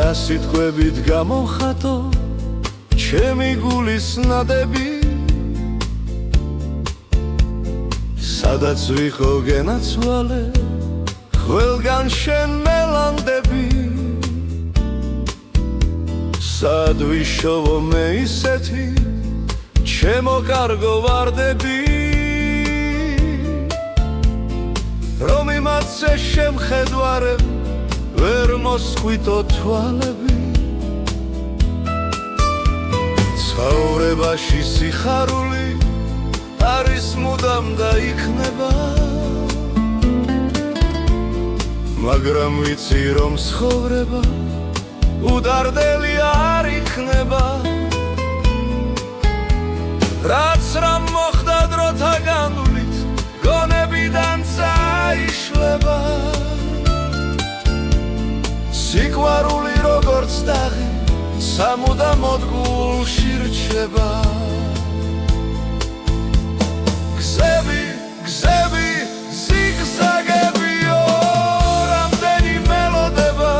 რა სიტყვებით გამოვხატო ჩემი გულის ნადები სადაც ვიხო გენაცვალე ყველგან შენ მელანდები სად ვიშოვო მე ისეთი ჩემო კარგო ვარდები რომ იმათზე შემხედვარებ ვერ მოსხვიტო თვალები ცხოვრებაში სიხარული არის მუდამ და იქნება მაგრამ ვიცი რომ ცხოვრება უდარდელი არ იქნება რაც რამ მოხდა დროთა განვლით გონებიდან წაიშლება სიყვარული როგორც დაღი სამუდამოდ გულში რჩება გზები, გზები, ზიგზაგებიო რამდენი მელოდება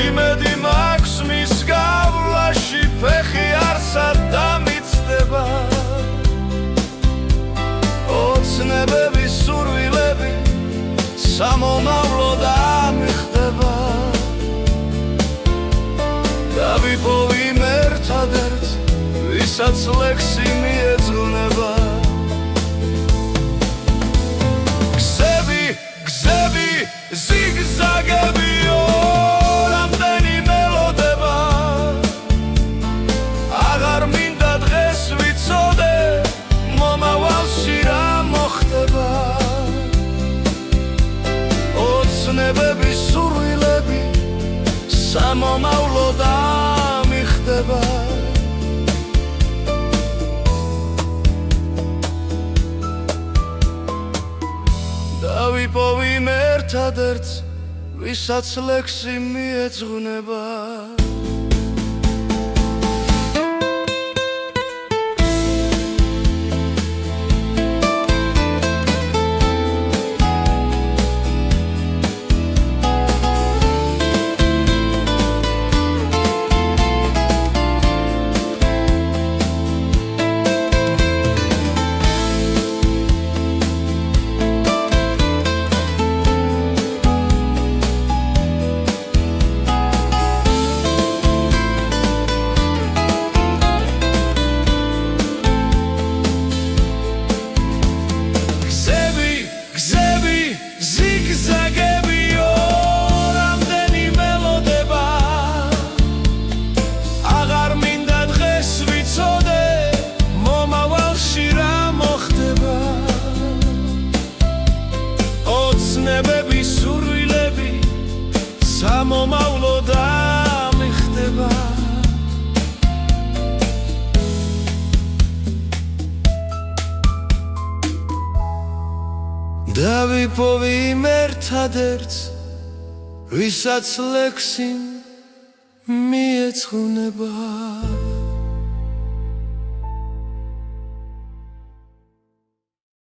იმედი მაქვს მის გავლაში ფეხი არსად დამიცდება ოცნებები, სურვილები სამომავლოდ ამიხდება დავიპოვიმ ერთადერთ ვისაც ლექსი მიეძღვნება გზები, გზები, ზიგზაგებიო რამდენი მელოდება აღარ მინდა დღეს ვიცოდე მომავალში რა მოხდება ოცნებები, სურვილები სამომავლოდ ამიხდება დავიპოვიმ ერთადერთს ვისაც ლექსი მიეძღვნება ოცნებები, სურვილები სამომავლოდ ამიხდება დავიპოვიმ ერთადერთს ვისაც ლექსი მიეძღვნება